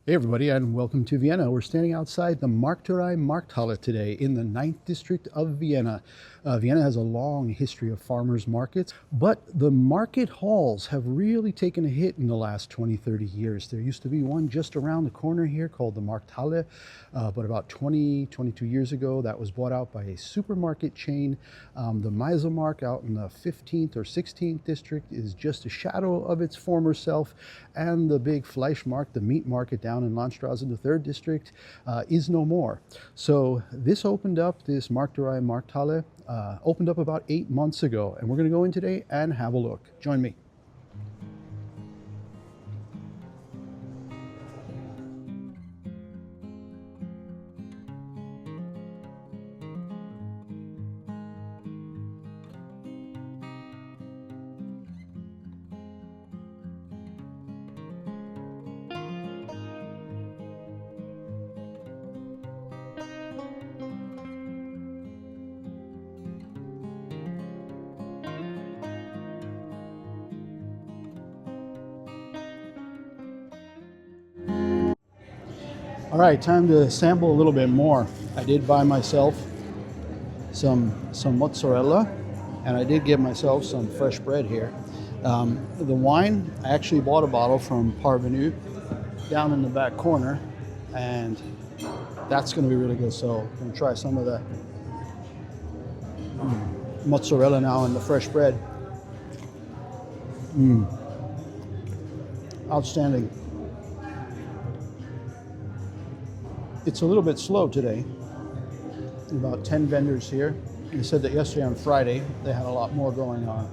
Hey everybody, and welcome to Vienna. We're standing outside the Markterei Markthalle today in the ninth district of Vienna. Vienna has a long history of farmers markets, but the market halls have really taken a hit in the last 20, 30 years. There used to be one just around the corner here called the Markthalle, but about 20, 22 years ago, that was bought out by a supermarket chain. The Meiselmark out in the 15th or 16th district is just a shadow of its former self, and the big Fleischmarkt, the meat market down in Landstraße in the 3rd district, is no more. So this Markterei Markthalle, opened up about 8 months ago, and we're going to go in today and have a look. Join me. All right, time to sample a little bit more. I did buy myself some mozzarella, and I did get myself some fresh bread here. The wine, I actually bought a bottle from Parvenu down in the back corner, and that's going to be really good. So I'm going to try some of the mozzarella now and the fresh bread. Outstanding. It's a little bit slow today. About 10 vendors here. They said that yesterday on Friday they had a lot more going on.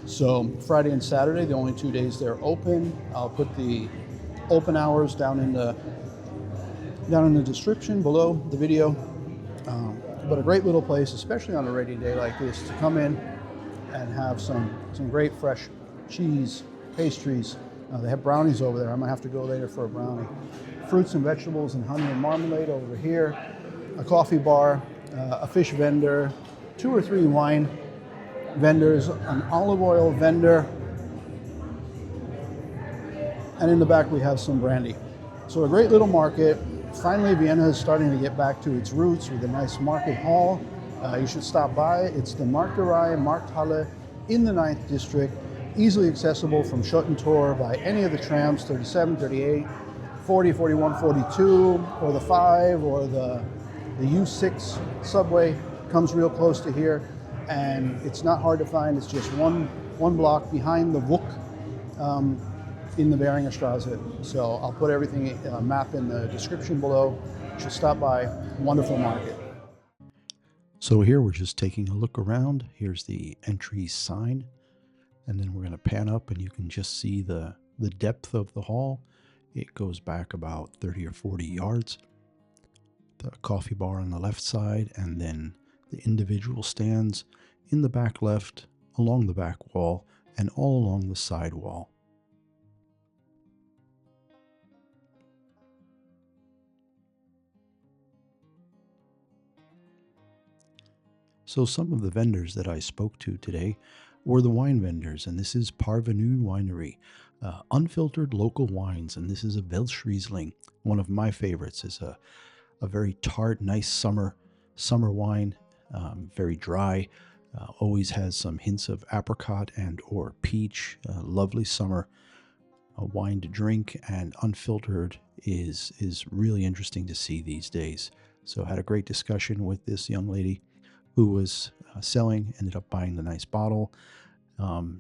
So Friday and Saturday, the only 2 days they're open. I'll put the open hours down in the description below the video. But a great little place, especially on a rainy day like this, to come in and have some great fresh cheese, pastries. They have brownies over there. I might have to go later for a brownie. Fruits and vegetables and honey and marmalade over here. A coffee bar, a fish vendor, 2 or 3 wine vendors, an olive oil vendor, and in the back we have some brandy. So a great little market. Finally, Vienna is starting to get back to its roots with a nice market hall. You should stop by. It's the Markterei Markthalle in the 9th district, easily accessible from Schottentor by any of the trams, 37, 38, 40, 41, 42, or the 5, or the U6 subway comes real close to here, and it's not hard to find. It's just one block behind the Vuk in the Beringer Straße. So I'll put everything, map in the description below. You should stop by. Wonderful market. So here we're just taking a look around. Here's the entry sign, and then we're going to pan up and you can just see the depth of the hall. It goes back about 30 or 40 yards. The coffee bar on the left side, and then the individual stands in the back left, along the back wall, and all along the side wall. So some of the vendors that I spoke to today were the wine vendors, and this is Parvenu Winery. Unfiltered local wines, and this is a Welschriesling. One of my favorites is a very tart, nice summer wine, very dry, always has some hints of apricot and or peach. Lovely summer wine to drink, and unfiltered is really interesting to see these days. So I had a great discussion with this young lady who was selling, ended up buying the nice bottle.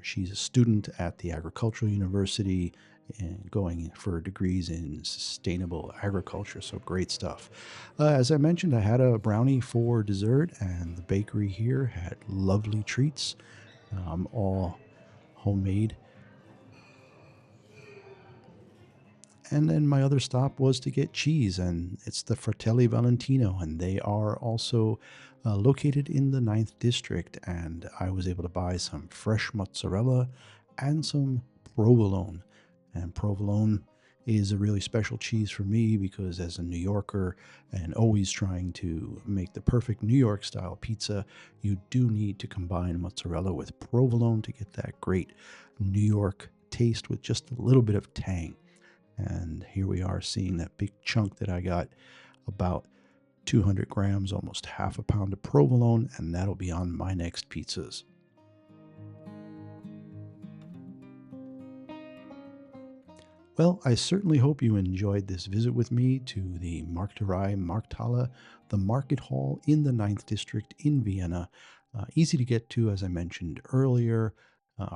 She's a student at the Agricultural University and going for degrees in sustainable agriculture, so great stuff. As I mentioned, I had a brownie for dessert, and the bakery here had lovely treats, all homemade. And then my other stop was to get cheese, and it's the Fratelli Valentino, and they are also located in the 9th district, and I was able to buy some fresh mozzarella and some provolone. And provolone is a really special cheese for me because as a New Yorker and always trying to make the perfect New York style pizza, you do need to combine mozzarella with provolone to get that great New York taste with just a little bit of tang. And here we are seeing that big chunk that I got, about 200 grams, almost half a pound of provolone, and that'll be on my next pizzas. Well, I certainly hope you enjoyed this visit with me to the Markterei Markthalle, the market hall in the Ninth District in Vienna. Easy to get to, as I mentioned earlier,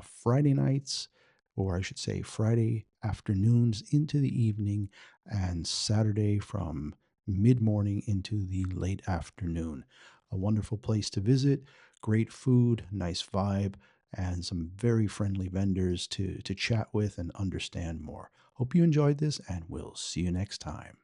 Friday nights, or I should say Friday afternoons into the evening, and Saturday from mid morning into the late afternoon. A wonderful place to visit, great food, nice vibe, and some very friendly vendors to chat with and understand more. Hope you enjoyed this, and we'll see you next time.